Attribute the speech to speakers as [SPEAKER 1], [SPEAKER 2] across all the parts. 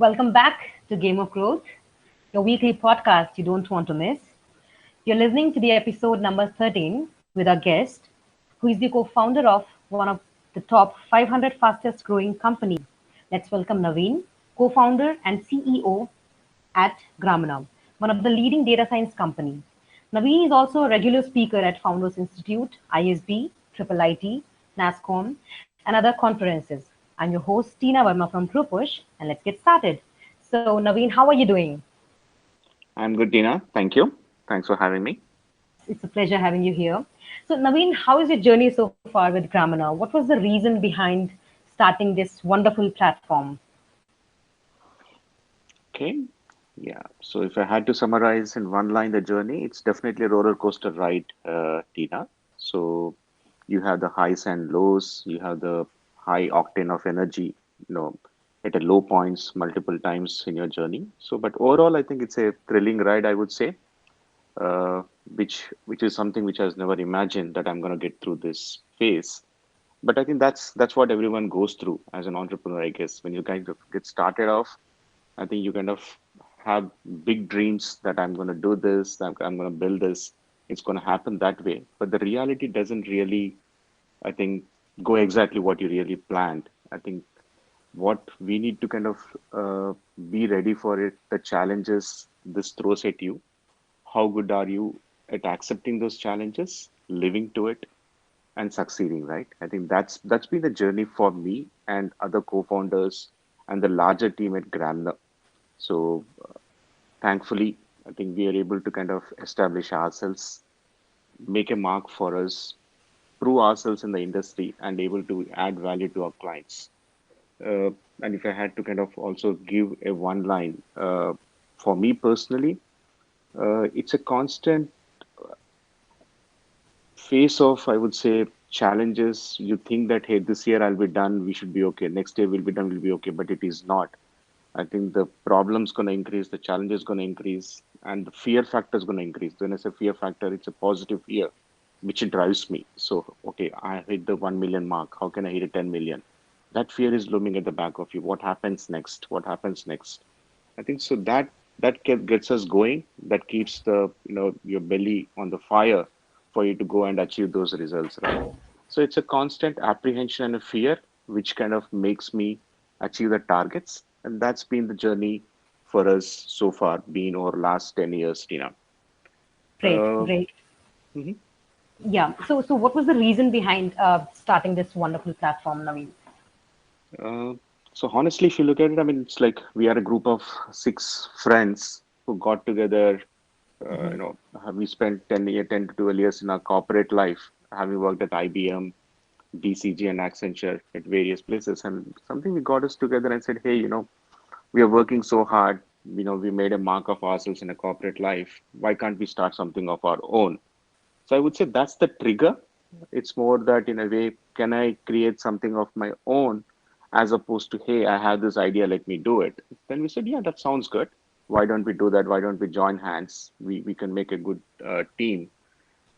[SPEAKER 1] Welcome back to Game of Growth, your weekly podcast you don't want to miss. You're listening to the episode number 13 with our guest, who is the co founder of one of the top 500 fastest growing company. Let's welcome Naveen, co founder and CEO at Gramener, one of the leading data science company. Naveen is also a regular speaker at Founders Institute, ISB, Triple IT, NASCOM, and other conferences. I'm your host, Tina Verma from Truepush, and let's get started. So, Naveen, how are you doing?
[SPEAKER 2] I'm good, Dina. Thank you. Thanks for having me.
[SPEAKER 1] It's a pleasure having you here. So, Naveen, how is your journey so far with Gramener? What was the reason behind starting this wonderful platform?
[SPEAKER 2] Okay. Yeah. So if I had to summarize in one line the journey, it's definitely a roller coaster ride, Tina. So you have the highs and lows, you have the high octane of energy, you know, at a low points multiple times in your journey. So, but overall, I think it's a thrilling ride, I would say, uh, which is something which I was never imagined that I'm going to get through this phase. But I think that's what everyone goes through as an entrepreneur, I guess. When you kind of get started off, I think you kind of have big dreams that I'm going to do this, that I'm going to build this. It's going to happen that way. But the reality doesn't really, I think, go exactly what you really planned. I think what we need to kind of be ready for it, the challenges this throws at you. How good are you at accepting those challenges, living to it, and succeeding, right? I think that's been the journey for me and other co-founders and the larger team at Gramener. So thankfully, I think we are able to kind of establish ourselves, make a mark for us, prove ourselves in the industry, and able to add value to our clients. And if I had to kind of also give a one line, for me personally, it's a constant face of, I would say, challenges. You think that, hey, this year I'll be done, we should be okay. Next year we'll be done, we'll be okay, but it is not. I think the problem's going to increase, the challenge is going to increase, and the fear factor is going to increase. When I say fear factor, it's a positive fear, which drives me. So, okay, I hit the 1 million mark. How can I hit a 10 million? That fear is looming at the back of you. What happens next? What happens next? I think so that gets us going. That keeps the your belly on the fire for you to go and achieve those results, right? So it's a constant apprehension and a fear, which kind of makes me achieve the targets, and that's been the journey for us so far, been over last 10 years, Tina.
[SPEAKER 1] Great,
[SPEAKER 2] Uh,
[SPEAKER 1] great.
[SPEAKER 2] mhm.
[SPEAKER 1] Yeah. So what was the reason behind starting this wonderful platform, Naveen?
[SPEAKER 2] Uh, so honestly, if you look at it, I mean, it's like we are a group of six friends who got together. We spent 10 to 12 years in our corporate life, having worked at IBM, BCG, and Accenture at various places. And something we got us together and said, hey, we are working so hard. We made a mark of ourselves in a corporate life. Why can't we start something of our own? So I would say that's the trigger. It's more that in a way, can I create something of my own as opposed to, hey, I have this idea, let me do it. Then we said, yeah, that sounds good. Why don't we do that? Why don't we join hands? We can make a good team.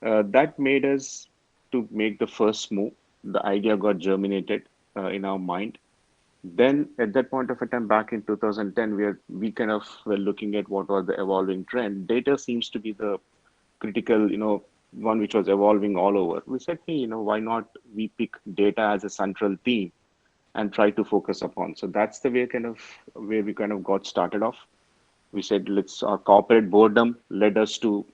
[SPEAKER 2] That made us to make the first move. The idea got germinated in our mind. Then at that point of a time back in 2010, we kind of were looking at what was the evolving trend. Data seems to be the critical, one which was evolving all over. We said, hey, why not we pick data as a central theme and try to focus upon. So that's the way kind of where we kind of got started off. We said, let's our corporate boredom led us to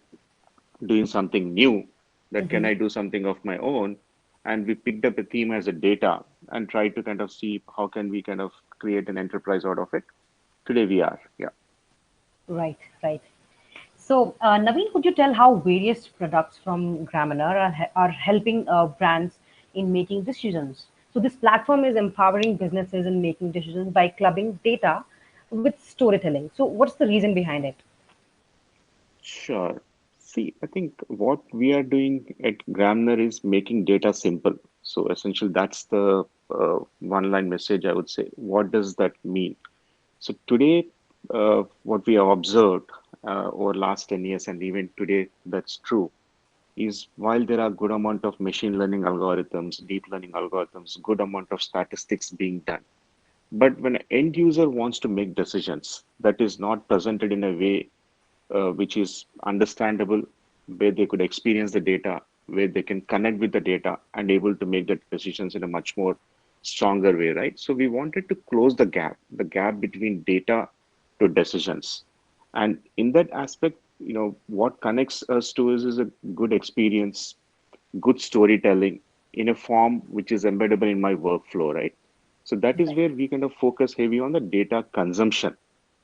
[SPEAKER 2] doing something new. That can I do something of my own? And we picked up a theme as a data and tried to kind of see how can we kind of create an enterprise out of it. Today we are, yeah.
[SPEAKER 1] Right, right. So, Naveen, could you tell how various products from Gramener are helping brands in making decisions? So, this platform is empowering businesses in making decisions by clubbing data with storytelling. So, what's the reason behind it?
[SPEAKER 2] Sure. See, I think what we are doing at Gramner is making data simple. So essentially, that's the one-line message I would say. What does that mean? So today, what we have observed over last 10 years, and even today, that's true, is while there are good amount of machine learning algorithms, deep learning algorithms, good amount of statistics being done, But when an end user wants to make decisions, that is not presented in a way which is understandable, where they could experience the data, where they can connect with the data and able to make the decisions in a much more stronger way, right? So we wanted to close the gap between data to decisions. And in that aspect, what connects us to is a good experience, good storytelling in a form which is embeddable in my workflow, right? So that is
[SPEAKER 1] Right.
[SPEAKER 2] where we kind of focus heavy on the data consumption.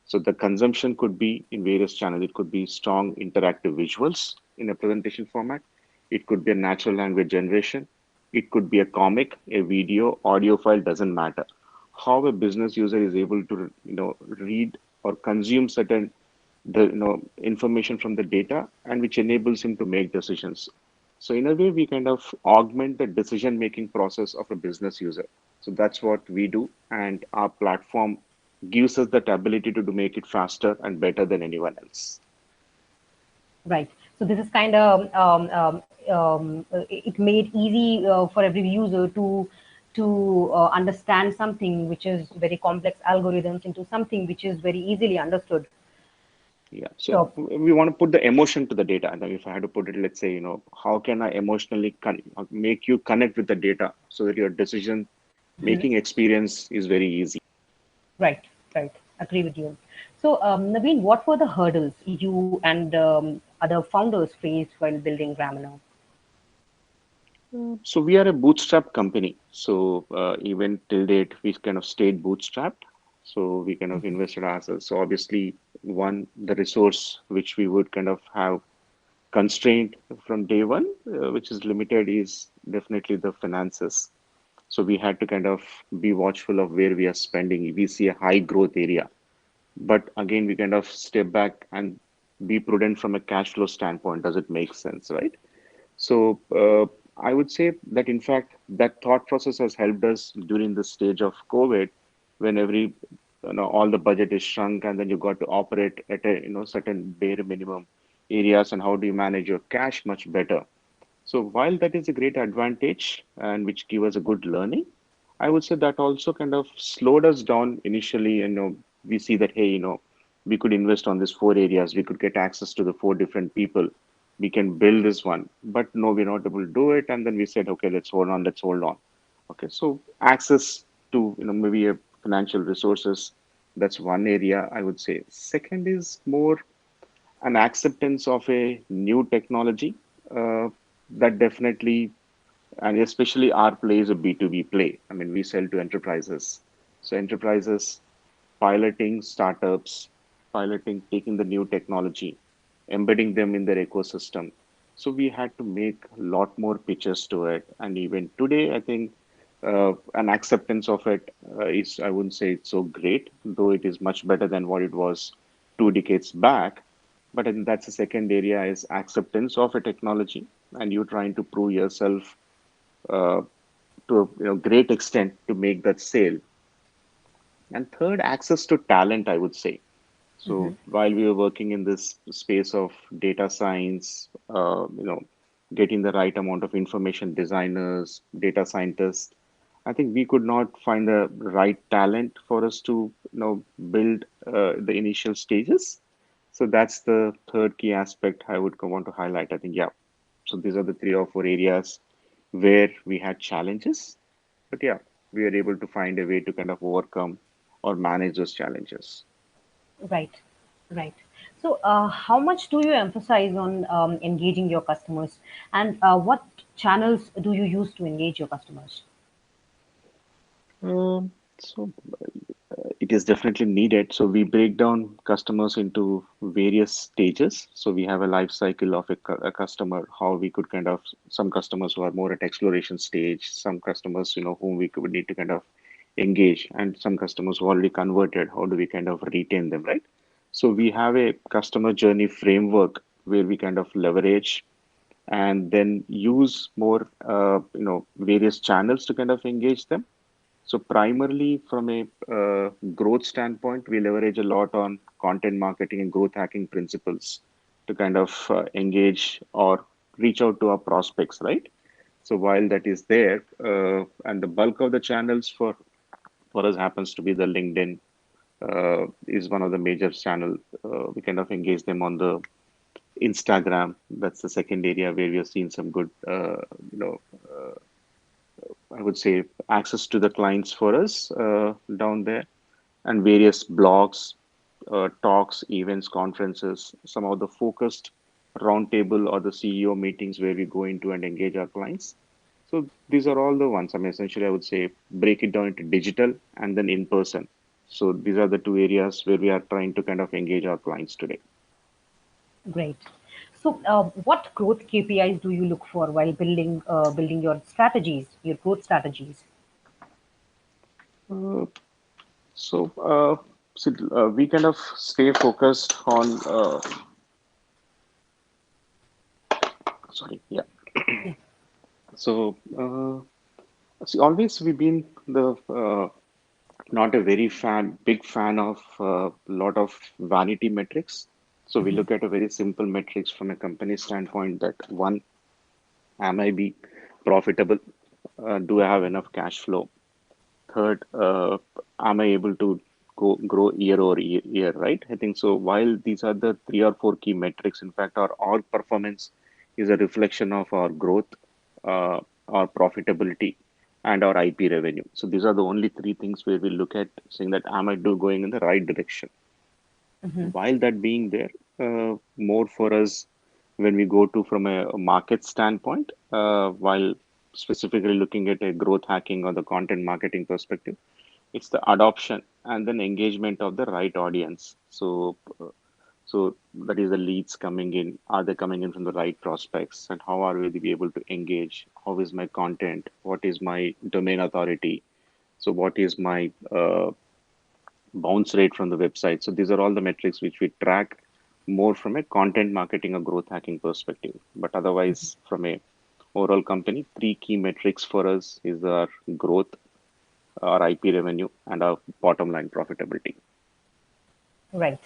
[SPEAKER 2] So the consumption could be in various channels. It could be strong interactive visuals in a presentation format. It could be a natural language generation. It could be a comic, a video, audio file, doesn't matter. How a business user is able to, read or consume certain information from the data, and which enables him to make decisions. So in a way, we kind of augment the decision making process of a business user. So that's what we do, and our platform gives us that ability to make it faster and better than anyone else.
[SPEAKER 1] Right. So this is kind of it made easy for every user to understand something which is very complex algorithms into something which is very easily understood.
[SPEAKER 2] Yeah. So
[SPEAKER 1] So
[SPEAKER 2] we want to put the emotion to the data. And if I had to put it, let's say, how can I emotionally make you connect with the data so that your decision
[SPEAKER 1] mhm,
[SPEAKER 2] making experience is very easy?
[SPEAKER 1] right, right, agree with you. So Naveen, what were the hurdles you and other founders faced while building Gramener?
[SPEAKER 2] So we are a bootstrap company. So even till date, we kind of stayed bootstrapped. So we kind of invested ourselves. So obviously, one, the resource which we would kind of have constrained from day one, which is limited, is definitely the finances. So we had to kind of be watchful of where we are spending. We see a high growth area, but again, we kind of step back and be prudent from a cash flow standpoint. Does it make sense, right? So I would say that in fact that thought process has helped us during the stage of COVID, when all the budget is shrunk, and then you got to operate at a certain bare minimum areas, and how do you manage your cash much better. So while that is a great advantage and which give us a good learning, I would say that also kind of slowed us down initially. And we see that, hey, we could invest on these four areas. We could get access to the four different people. We can build this one, but no, we're not able to do it. And then we said, okay, let's hold on. Let's hold on. Okay, so access to maybe a financial resources. That's one area I would say. Second is more an acceptance of a new technology. Uh, that definitely, and especially our play is a B2B play. I mean, we sell to enterprises. So enterprises piloting startups, piloting, taking the new technology, embedding them in their ecosystem. So we had to make a lot more pitches to it. And even today, I think an acceptance of it is, I wouldn't say it's so great, though it is much better than what it was 2 decades back. But I think that's the second area, is acceptance of a technology, and you trying to prove yourself uh, to a great extent to make that sale. And third, access to talent, I would say.
[SPEAKER 1] Hmm.
[SPEAKER 2] So while we were working in this space of data science, getting the right amount of information designers, data scientists, I think we could not find the right talent for us to, build the initial stages. So that's the third key aspect I would want to highlight. I think, yeah. So these are the three or four areas where we had challenges, but yeah, we are able to find a way to kind of overcome or manage those challenges.
[SPEAKER 1] Right, right. So how much do you emphasize on engaging your customers, and what channels do you use to engage your customers?
[SPEAKER 2] So it is definitely needed. So we break down customers into various stages. So we have a life cycle of a customer, how we could kind of, some customers who are more at exploration stage, some customers, whom we could need to kind of engage, and some customers who already converted, how do we kind of retain them, right? So we have a customer journey framework where we kind of leverage and then use more, various channels to kind of engage them. So primarily from a growth standpoint, we leverage a lot on content marketing and growth hacking principles to kind of engage or reach out to our prospects, right? So while that is there, and the bulk of the channels for For us, happens to be the LinkedIn is one of the major channel. We kind of engage them on the Instagram. That's the second area where we have seen some good, you know, I would say access to the clients for us down there, and various blogs, talks, events, conferences, some of the focused roundtable or the CEO meetings where we go into and engage our clients. So these are all the ones. I mean, essentially, I would say break it down into digital and then in person. So these are the two areas where we are trying to kind of engage our clients today.
[SPEAKER 1] Great. So, what growth KPIs do you look for while building your strategies, your growth strategies?
[SPEAKER 2] Uh, so we kind of stay focused on, sorry, yeah.
[SPEAKER 1] Yeah.
[SPEAKER 2] So, see, always we've been the not a very big fan of a lot of vanity metrics. So we look at a very simple metrics from a company standpoint that one, am I be profitable? Do I have enough cash flow? Third, am I able to grow year over year, right? I think so. While these are the three or four key metrics, in fact, our org performance is a reflection of our growth, uh, our profitability, and our IP revenue. So these are the only three things where we look at saying that am I do going in the right direction.
[SPEAKER 1] Mm-hmm.
[SPEAKER 2] While that being there, more for us when we go to from a market standpoint, while specifically looking at a growth hacking or the content marketing perspective, it's the adoption and then engagement of the right audience. So that is the leads coming in. Are they coming in from the right prospects? And how are we to be able to engage? How is my content? What is my domain authority? So what is my bounce rate from the website? So these are all the metrics which we track more from a content marketing or growth hacking perspective. But otherwise, from a overall company, three key metrics for us is our growth, our IP revenue, and our bottom line profitability.
[SPEAKER 1] Right.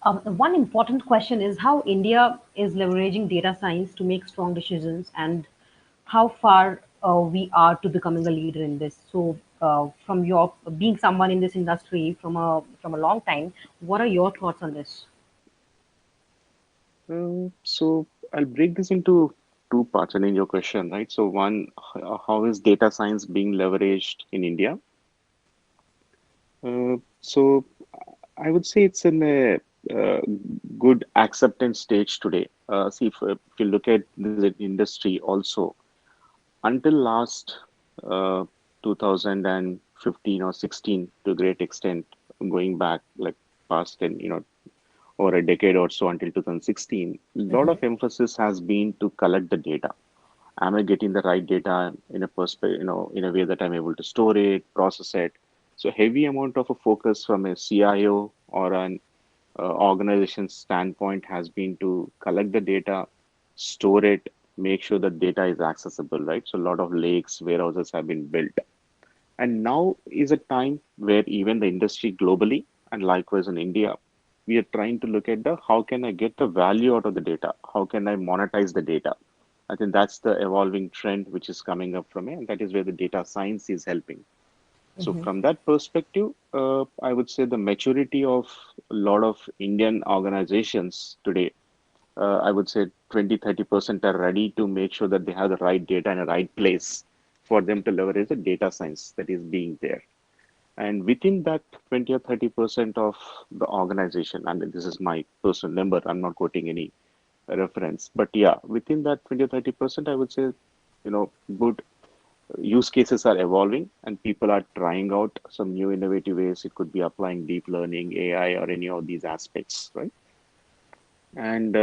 [SPEAKER 1] One important question is how India is leveraging data science to make strong decisions, and how far we are to becoming a leader in this. So, from your being someone in this industry from a long time, what are your thoughts on this?
[SPEAKER 2] So I'll break this into two parts. And in your question, right? So one, how is data science being leveraged in India? So I would say it's in a uh, good acceptance stage today. See, if you look at the industry also, until last uh, 2015 or 16 to a great extent, going back like past 10, over a decade or so until 2016, a lot
[SPEAKER 1] Mm-hmm.
[SPEAKER 2] of emphasis has been to collect the data. Am I getting the right data in a in a way that I'm able to store it, process it? So heavy amount of a focus from a CIO or an organization standpoint has been to collect the data, store it, make sure that data is accessible, right? So a lot of lakes, warehouses have been built. And now is a time where even the industry globally and likewise in India, we are trying to look at the how can I get the value out of the data? How can I monetize the data? I think that's the evolving trend which is coming up from it, and that is where the data science is helping. So
[SPEAKER 1] Mm-hmm.
[SPEAKER 2] from that perspective, I would say the maturity of a lot of Indian organizations today, I would say 20-30% are ready to make sure that they have the right data in the right place for them to leverage the data science that is being there. And within that 20 or 30% of the organization, and this is my personal number, I'm not quoting any reference, but yeah, within that 20 or 30%, I would say, good use cases are evolving and people are trying out some new innovative ways. It could be applying deep learning, AI, or any of these aspects, right? And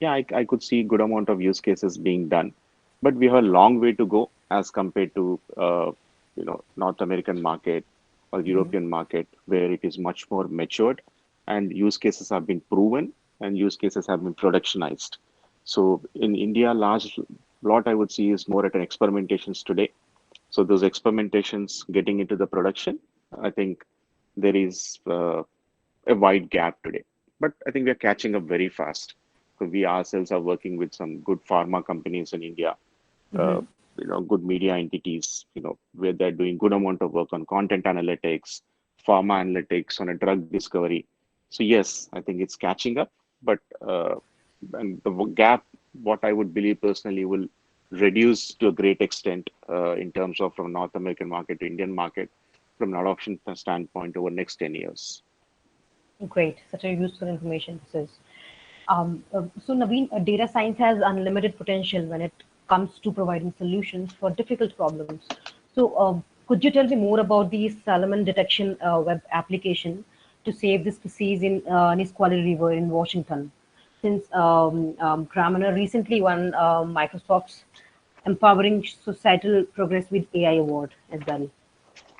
[SPEAKER 2] yeah, I could see good amount of use cases being done, but we have a long way to go as compared to North American market or
[SPEAKER 1] Mm-hmm.
[SPEAKER 2] European market where it is much more matured and use cases have been proven and use cases have been productionized. So in India, large lot I would see is more at an experimentations today. So those experimentations getting into the production, I think there is a wide gap today. But I think we are catching up very fast. So we ourselves are working with some good pharma companies in India.
[SPEAKER 1] Mm-hmm.
[SPEAKER 2] good media entities, where they're doing good amount of work on content analytics, pharma analytics, on a drug discovery. So yes, I think it's catching up, but and the gap, what I would believe personally, will reduce to a great extent in terms of from North American market to Indian market from an adoption standpoint over next 10 years.
[SPEAKER 1] Great, such a useful information this is. So Naveen, data science has unlimited potential when it comes to providing solutions for difficult problems. So could you tell me more about the Salmon detection web application to save the species in Nisqually River in Washington? Since Gramener recently won Microsoft's Empowering Societal Progress with AI award as well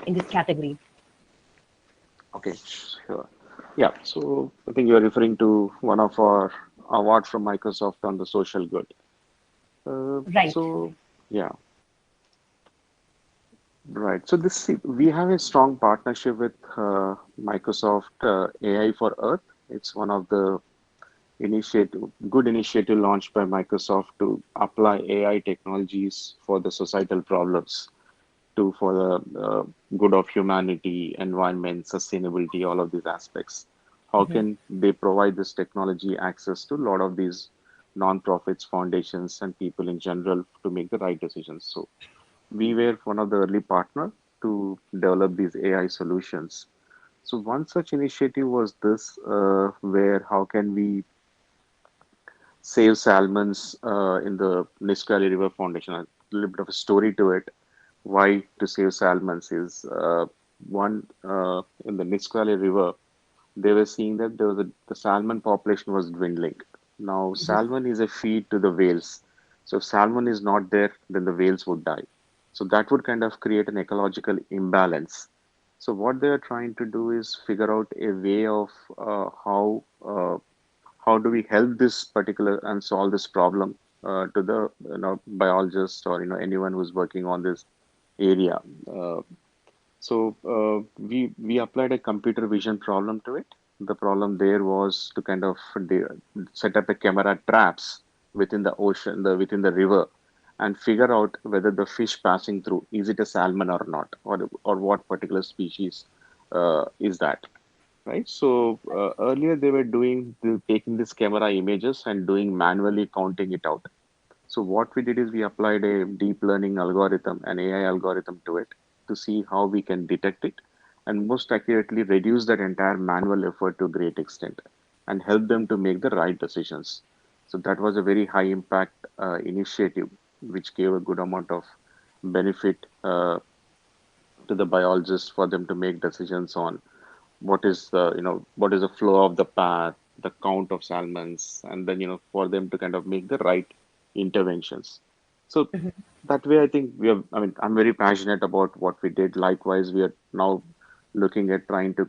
[SPEAKER 1] in this category.
[SPEAKER 2] Okay, sure. Yeah, so I think you're referring to one of our awards from Microsoft on the social good.
[SPEAKER 1] Right.
[SPEAKER 2] So yeah, right. So we have a strong partnership with Microsoft AI for Earth. It's one of the good initiative launched by Microsoft to apply AI technologies for the societal problems for the good of humanity, environment, sustainability, all of these aspects. How
[SPEAKER 1] Mhm.
[SPEAKER 2] can they provide this technology access to a lot of these non-profits, foundations, and people in general to make the right decisions? So we were one of the early partner to develop these AI solutions. So one such initiative was this, where how can we save salmons in the Nisqually River Foundation? A little bit of a story to it. Why to save salmons is one in the Nisqually River, they were seeing that the salmon population was dwindling. Now, salmon is a feed to the whales. So if salmon is not there, then the whales would die. So that would kind of create an ecological imbalance. So what they are trying to do is figure out a way of how do we help this particular and solve this problem to the biologist or anyone who's working on this area. Uh, we applied a computer vision problem to it. The problem there was to kind of set up a camera traps within the ocean, within the river, and figure out whether the fish passing through is it a salmon or not, or what particular species is that, right? So earlier they were taking this camera images and doing manually counting it out. So what we did is we applied a deep learning algorithm, an AI algorithm to it to see how we can detect it and most accurately reduce that entire manual effort to a great extent and help them to make the right decisions. So that was a very high impact initiative which gave a good amount of benefit to the biologists for them to make decisions on what is the flow of the path, the count of salmons, and then for them to kind of make the right interventions. So that way, I think I mean, I'm very passionate about what we did. Likewise, we are now looking at trying to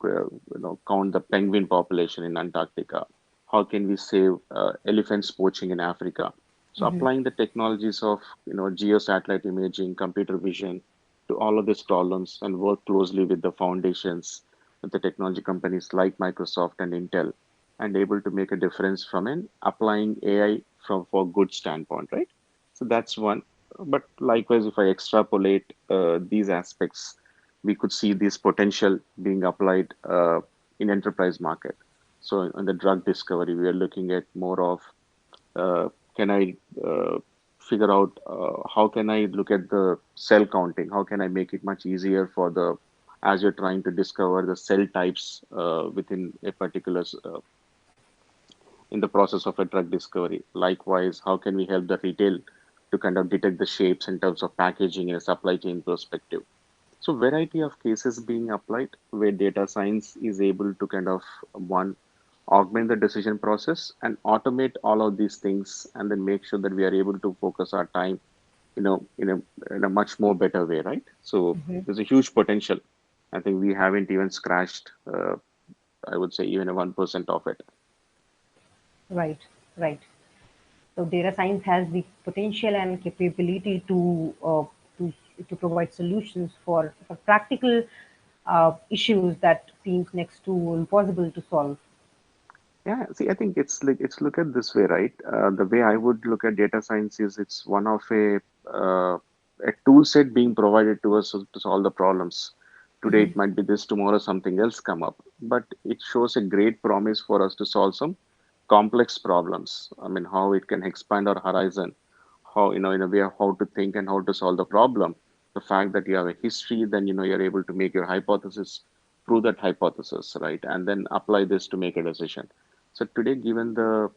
[SPEAKER 2] count the penguin population in Antarctica. How can we save elephants poaching in Africa? So applying the technologies of geosatellite imaging, computer vision to all of these problems and work closely with the foundations, with the technology companies like Microsoft and Intel, and able to make a difference from an applying AI from for good standpoint, right? So that's one. But likewise, if I extrapolate these aspects, we could see this potential being applied in enterprise market. So in the drug discovery, we are looking at more of can I figure out how can I look at the cell counting? How can I make it much easier for the as you're trying to discover the cell types within a particular in the process of a drug discovery. Likewise, how can we help the retail to kind of detect the shapes in terms of packaging in a supply chain perspective? So variety of cases being applied where data science is able to kind of one augment the decision process and automate all of these things and then make sure that we are able to focus our time in a much more better way, right? So there's a huge potential. I think we haven't even scratched I would say even a 1% of it.
[SPEAKER 1] Right. Right. So data science has the potential and capability to to provide solutions for practical issues that seems next to impossible to solve.
[SPEAKER 2] Yeah, see, I think it's look at this way, right? The way I would look at data science is it's one of a a tool set being provided to us to solve the problems. Today
[SPEAKER 1] Mm-hmm.
[SPEAKER 2] it might be this, tomorrow something else come up, but it shows a great promise for us to solve some complex problems. I mean, how it can expand our horizon, how, in a way of how to think and how to solve the problem. The fact that you have a history, then, you're able to make your hypothesis, prove that hypothesis, right? And then apply this to make a decision. So today, given the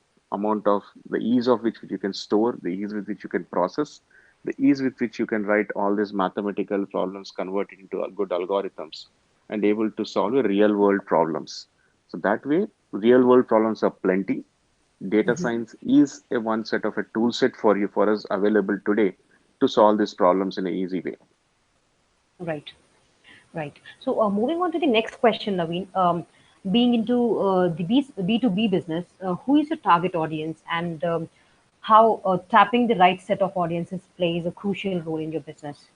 [SPEAKER 2] ease of which you can store, the ease with which you can process, the ease with which you can write all these mathematical problems, convert it into good algorithms, and able to solve real world problems. So that way, real world problems are plenty. Data
[SPEAKER 1] Mm-hmm.
[SPEAKER 2] science is a one set of a tool set for us available today to solve these problems in an easy way.
[SPEAKER 1] Right. Right. So, moving on to the next question, Naveen. Being into the B2B business, who is your target audience, and how tapping the right set of audiences plays a crucial role in your business?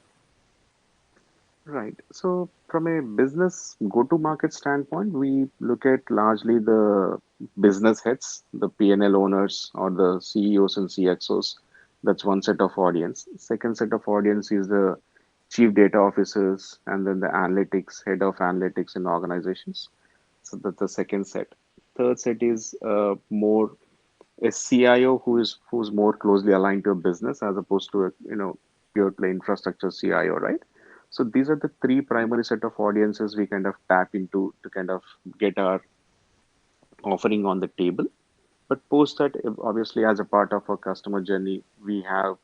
[SPEAKER 2] Right. So from a business go-to-market standpoint, we look at largely the business heads, the P&L owners or the CEOs and CXOs. That's one set of audience. Second set of audience is the chief data officers and then the analytics, head of analytics in organizations. So that's the second set. Third set is more a CIO who's more closely aligned to a business as opposed to a pure play infrastructure CIO, right? So these are the three primary set of audiences we kind of tap into to kind of get our offering on the table. But post that, obviously, as a part of our customer journey, we have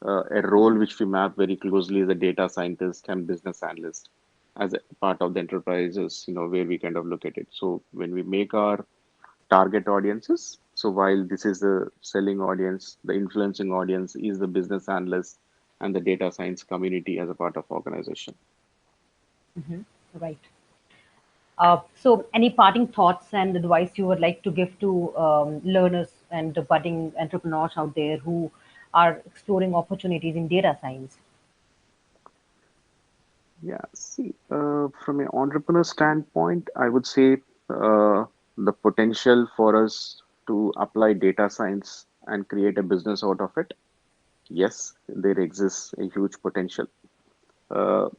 [SPEAKER 2] a role which we map very closely as a data scientist and business analyst as a part of the enterprises, where we kind of look at it. So when we make our target audiences. So while this is the selling audience, the influencing audience is the business analyst and the data science community as a part of organization.
[SPEAKER 1] Hmm. Right. So, any parting thoughts and advice you would like to give to learners and the budding entrepreneurs out there who are exploring opportunities in data science?
[SPEAKER 2] Yeah, see, from an entrepreneur standpoint, I would say the potential for us to apply data science and create a business out of it, yes, there exists a huge potential.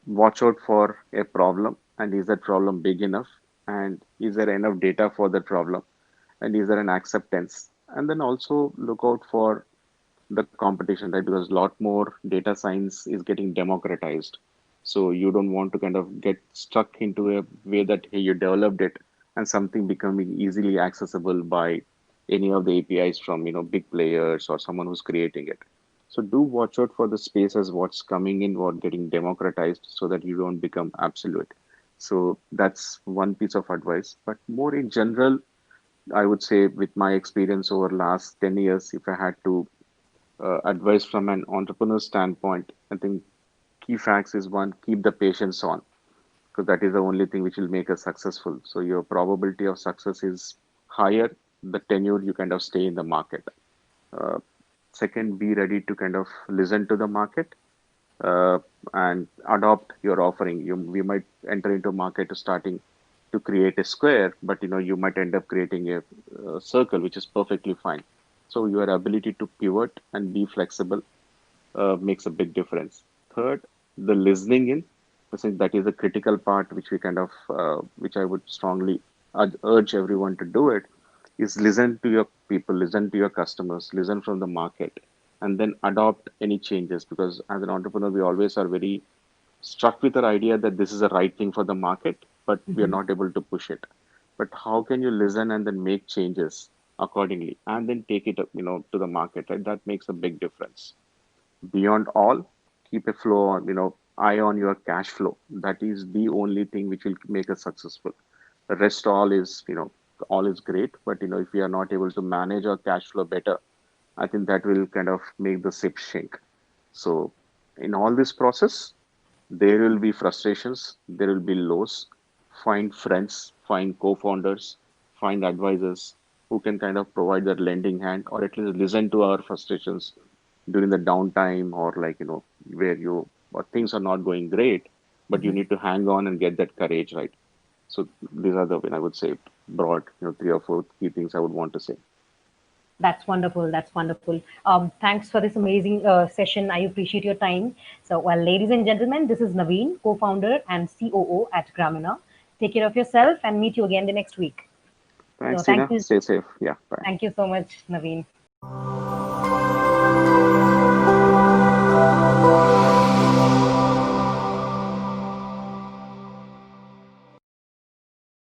[SPEAKER 2] Watch out for a problem, and is that problem big enough, and is there enough data for that problem, and is there an acceptance, and then also look out for the competition, right? Because a lot more data science is getting democratized, so you don't want to kind of get stuck into a way that, hey, you developed it and something becoming easily accessible by any of the APIs from big players or someone who's creating it. So do watch out for the space as what's coming in, what getting democratized, so that you don't become absolute. So that's one piece of advice. But more in general, I would say with my experience over last 10 years, if I had to advice from an entrepreneur standpoint, I think key facts is one, keep the patience on, because that is the only thing which will make us successful. So your probability of success is higher the tenure you kind of stay in the market. Uh, Second, be ready to kind of listen to the market uh, and adopt your offering. We might enter into market starting to create a square, but you might end up creating a circle, which is perfectly fine. So your ability to pivot and be flexible makes a big difference. Third, the listening in. I think that is a critical part which we kind of, which I would strongly urge everyone to do it, is listen to your people, listen to your customers, listen from the market, and then adopt any changes. Because as an entrepreneur, we always are very struck with our idea that this is the right thing for the market, but we are
[SPEAKER 1] Hmm.
[SPEAKER 2] not able to push it. But how can you listen and then make changes accordingly, and then take it, to the market, right? That makes a big difference. Beyond all, keep a flow on, eye on your cash flow. That is the only thing which will make us successful. The rest all is great, but if we are not able to manage our cash flow better, I think that will kind of make the ship sink. So in all this process, there will be frustrations, there will be lows. Find friends, find co-founders, find advisors who can kind of provide that lending hand, or at least listen to our frustrations during the downtime, or like, where or things are not going great, but you
[SPEAKER 1] Hmm.
[SPEAKER 2] need to hang on and get that courage, right? So these are the, I would say, broad, three or four key things I would want to say.
[SPEAKER 1] That's wonderful. That's wonderful. Thanks for this amazing session. I appreciate your time. So, well, ladies and gentlemen, this is Naveen, co-founder and COO at Gramener. Take care of yourself and meet you again the next week. So,
[SPEAKER 2] Thanks, Tina. Stay safe. Yeah, bye.
[SPEAKER 1] thank you so much, Naveen.